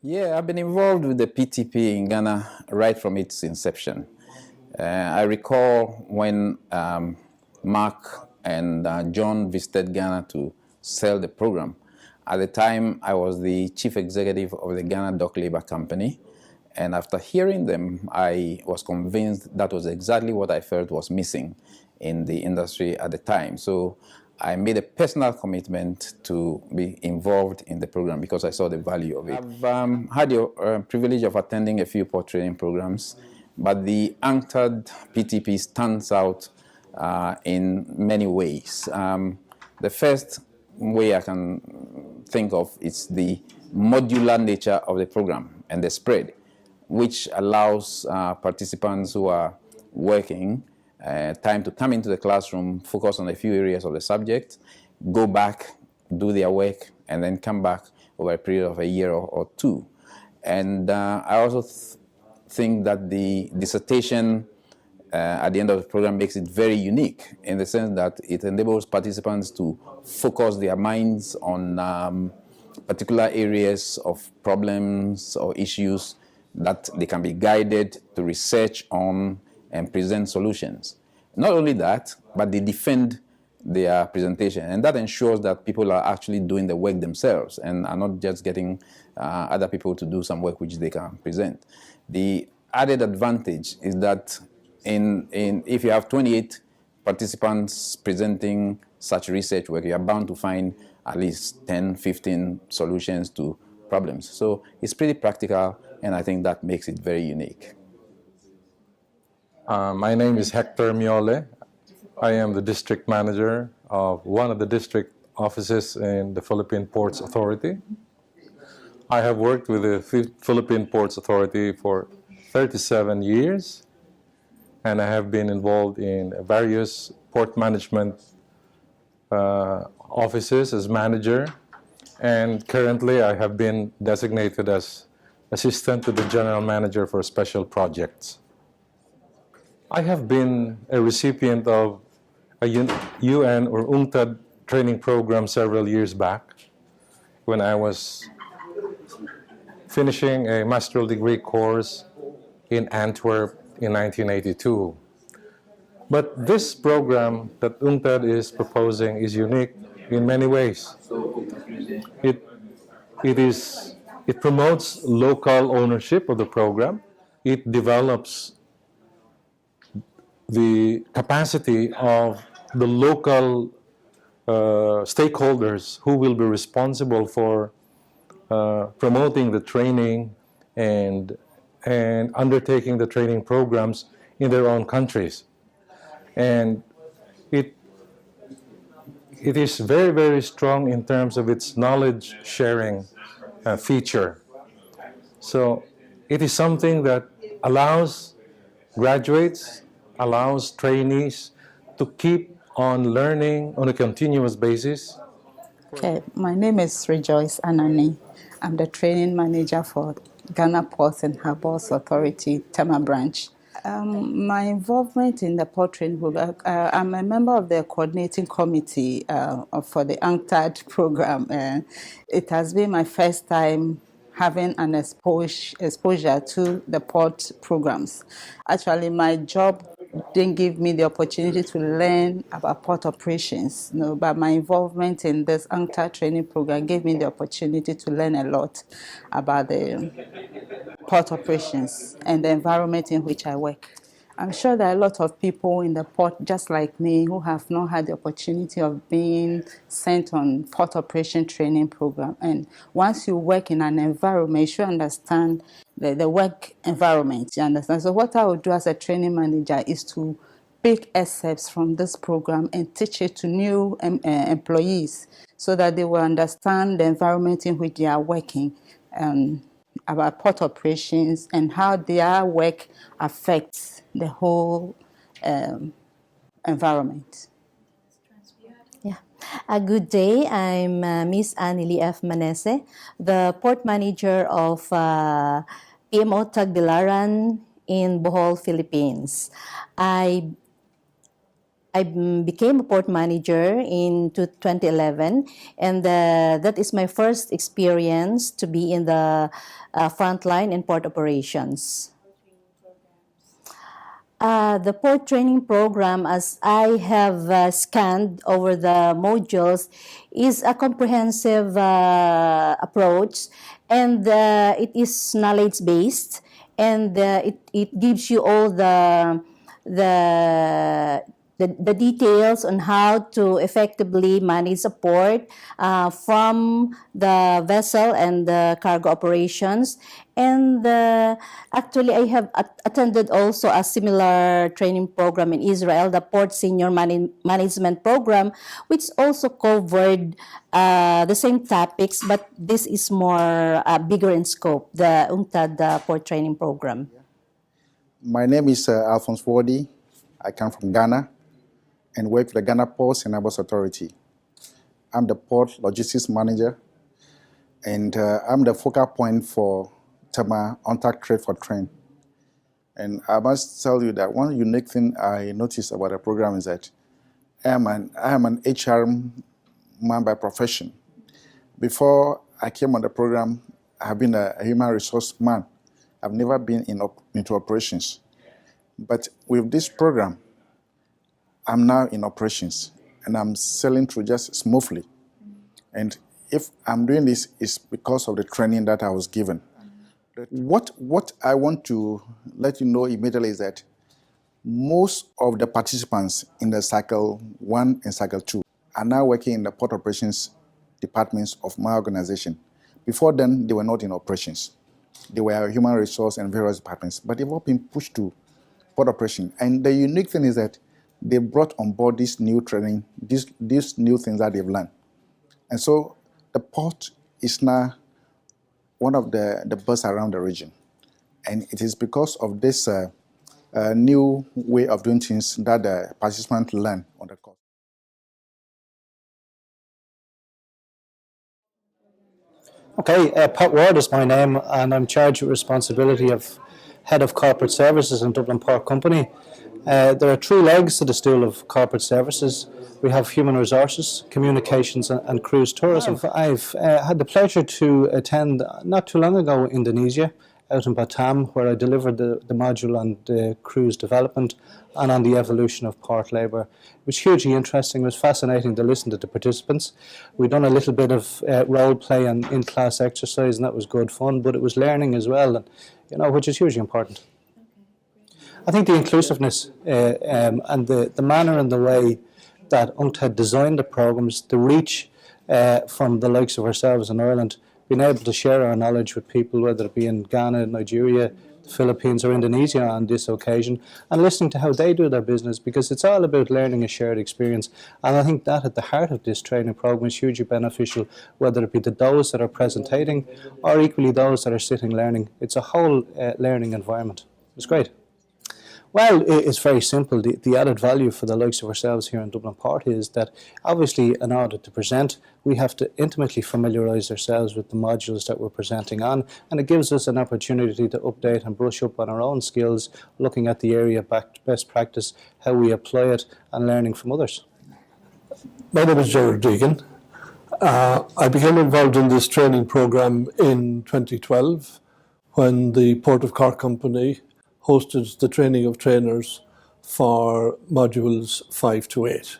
Yeah, I've been involved with the PTP in Ghana right from its inception. I recall when Mark and John visited Ghana to sell the program. At the time, I was the chief executive of the Ghana Dock Labor Company. And after hearing them, I was convinced that was exactly what I felt was missing in the industry at the time. So I made a personal commitment to be involved in the program because I saw the value of it. I've had the privilege of attending a few port training programs, but the UNCTAD PTP stands out in many ways. The first way I can think of is the modular nature of the program and the spread, which allows participants who are working time to come into the classroom, focus on a few areas of the subject, go back, do their work, and then come back over a period of a year or two. And I also think that the dissertation at the end of the program makes it very unique in the sense that it enables participants to focus their minds on particular areas of problems or issues that they can be guided to research on and present solutions. Not only that, but they defend their presentation, and that ensures that people are actually doing the work themselves and are not just getting other people to do some work which they can present. The added advantage is that if you have 28 participants presenting such research work, you are bound to find at least 10, 15 solutions to problems. So it's pretty practical, and I think that makes it very unique. My name is Hector Miole. I am the district manager of one of the district offices in the Philippine Ports Authority. I have worked with the Philippine Ports Authority for 37 years, and I have been involved in various port management offices as manager, and currently I have been designated as assistant to the general manager for special projects. I have been a recipient of a UN or UNCTAD training program several years back when I was finishing a master's degree course in Antwerp in 1982. But this program that UNCTAD is proposing is unique in many ways. It promotes local ownership of the program. It develops the capacity of the local stakeholders who will be responsible for promoting the training and undertaking the training programs in their own countries. And it is very, very strong in terms of its knowledge sharing feature. So it is something that allows graduates, allows trainees to keep on learning on a continuous basis. Okay, my name is Rejoice Anane. I'm the training manager for Ghana Ports and Harbours Authority, Tema branch. My involvement in the port training program, I'm a member of the coordinating committee for the UNCTAD program. It has been my first time having an exposure to the port programs. Actually, my job didn't give me the opportunity to learn about port operations, but my involvement in this UNCTAD training program gave me the opportunity to learn a lot about the port operations and the environment in which I work. I'm sure there are a lot of people in the port, just like me, who have not had the opportunity of being sent on port operation training program. And once you work in an environment, you should understand the work environment. You understand? So what I would do as a training manager is to pick excerpts from this program and teach it to new employees so that they will understand the environment in which they are working. About port operations and how their work affects the whole environment. Yeah. A good day. I'm Miss Anane F. Manese, the port manager of PMO Tagbilaran in Bohol, Philippines. I I became a port manager in 2011, and that is my first experience to be in the front line in port operations. The port training program, as I have scanned over the modules, is a comprehensive approach, and it is knowledge-based, and it gives you all the the details on how to effectively manage a port from the vessel and the cargo operations. And actually, I have attended also a similar training program in Israel, the Port Senior Management Program, which also covered the same topics, but this is more bigger in scope, the UNCTAD Port Training Program. My name is Alphonse Wordi. I come from Ghana and work for the Ghana Ports and Harbours Authority. I'm the Port Logistics Manager, and I'm the focal point for UNCTAD TrainForTrade. And I must tell you that one unique thing I noticed about the program is that I am an HR man by profession. Before I came on the program, I have been a human resource man. I've never been into operations. But with this program, I'm now in operations, and I'm sailing through just smoothly. And if I'm doing this, it's because of the training that I was given. What I want to let you know immediately is that most of the participants in the Cycle 1 and Cycle 2 are now working in the port operations departments of my organization. Before then, they were not in operations. They were human resource and various departments, but they've all been pushed to port operation. And the unique thing is that they brought on board this new training, these new things that they've learned. And so the port is now one of the best around the region. And it is because of this new way of doing things that the participants learn on the course. Okay, Pat Ward is my name, and I'm charged with responsibility of Head of Corporate Services in Dublin Port Company. There are three legs to the stool of corporate services. We have human resources, communications, and cruise tourism. I've had the pleasure to attend not too long ago Indonesia, out in Batam, where I delivered the module on the cruise development and on the evolution of port labour. It was hugely interesting. It was fascinating to listen to the participants. We'd done a little bit of role play and in-class exercise, and that was good fun, but it was learning as well, and which is hugely important. I think the inclusiveness and the manner and the way that UNCTAD designed the programmes, the reach from the likes of ourselves in Ireland, being able to share our knowledge with people, whether it be in Ghana, Nigeria, the Philippines or Indonesia on this occasion, and listening to how they do their business, because it's all about learning a shared experience. And I think that at the heart of this training programme is hugely beneficial, whether it be to those that are presentating or equally those that are sitting learning. It's a whole learning environment. It's great. Well, it's very simple. The added value for the likes of ourselves here in Dublin Port is that obviously in order to present, we have to intimately familiarise ourselves with the modules that we're presenting on, and it gives us an opportunity to update and brush up on our own skills, looking at the area best practice, how we apply it, and learning from others. My name is Gerard Deegan. I became involved in this training programme in 2012 when the Port of Cork Company hosted the training of trainers for modules 5 to 8.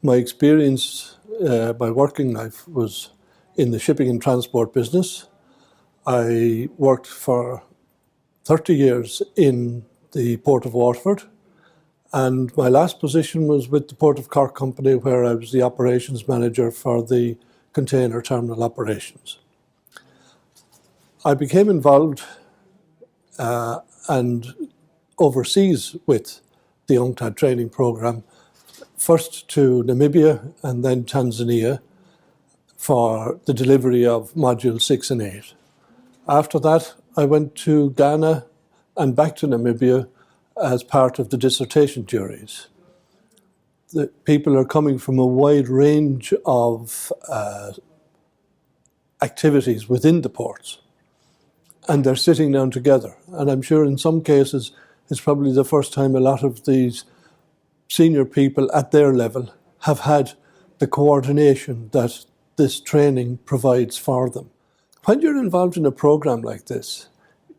My experience, my working life was in the shipping and transport business. I worked for 30 years in the Port of Waterford, and my last position was with the Port of Cork Company, where I was the operations manager for the container terminal operations. I became involved and overseas with the UNCTAD training programme, first to Namibia and then Tanzania for the delivery of Module 6 and 8. After that, I went to Ghana and back to Namibia as part of the dissertation juries. The people are coming from a wide range of activities within the ports, and they're sitting down together. And I'm sure in some cases it's probably the first time a lot of these senior people at their level have had the coordination that this training provides for them. When you're involved in a program like this,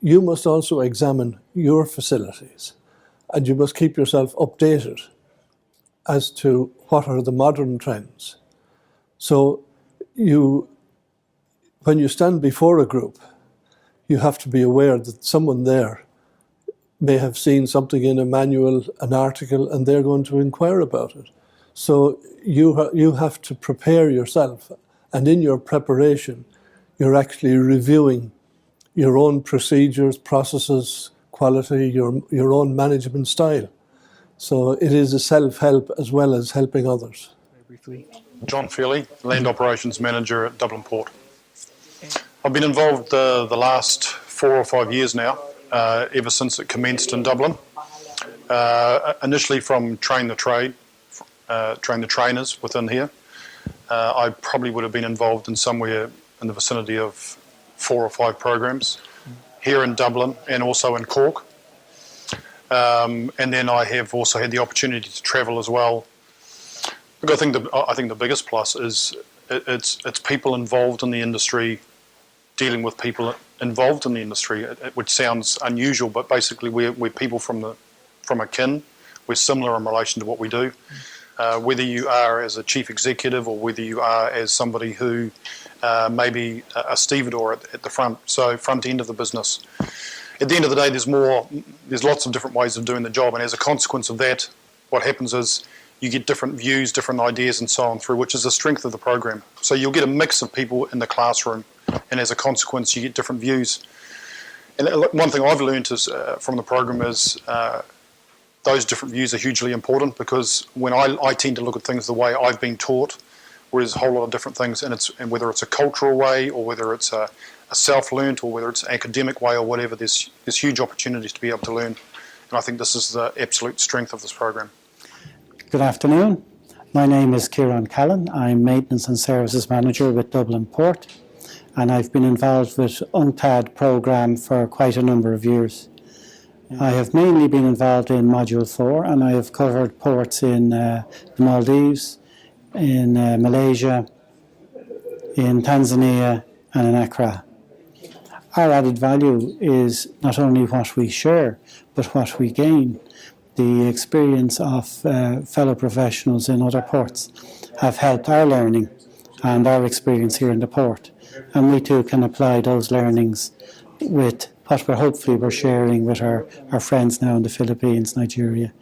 you must also examine your facilities and you must keep yourself updated as to what are the modern trends. So when you stand before a group, you have to be aware that someone there may have seen something in a manual, an article, and they're going to inquire about it. So you have to prepare yourself, and in your preparation, you're actually reviewing your own procedures, processes, quality, your own management style. So it is a self-help as well as helping others. John Fairley, Land Operations Manager at Dublin Port. I've been involved the last 4 or 5 years now, ever since it commenced in Dublin. Initially from train the trainers within here. I probably would have been involved in somewhere in the vicinity of 4 or 5 programs here in Dublin and also in Cork. And then I have also had the opportunity to travel as well. Look, I think the biggest plus is it's people involved in the industry dealing with people involved in the industry, which sounds unusual, but basically we're people from a kin. We're similar in relation to what we do. Whether you are as a chief executive or whether you are as somebody who may be a stevedore at the front end of the business. At the end of the day, there's lots of different ways of doing the job, and as a consequence of that, what happens is you get different views, different ideas and so on through, which is the strength of the program. So you'll get a mix of people in the classroom, and as a consequence you get different views. And one thing I've learned is, from the program is those different views are hugely important, because when I tend to look at things the way I've been taught, whereas a whole lot of different things, and whether it's a cultural way or whether it's a self-learnt or whether it's an academic way or whatever, there's huge opportunities to be able to learn. And I think this is the absolute strength of this program. Good afternoon. My name is Kieran Callan. I'm Maintenance and Services Manager with Dublin Port, and I've been involved with UNCTAD programme for quite a number of years. I have mainly been involved in Module 4, and I have covered ports in the Maldives, in Malaysia, in Tanzania and in Accra. Our added value is not only what we share, but what we gain. The experience of fellow professionals in other ports have helped our learning and our experience here in the port. And we too can apply those learnings with what hopefully we're sharing with our friends now in the Philippines, Nigeria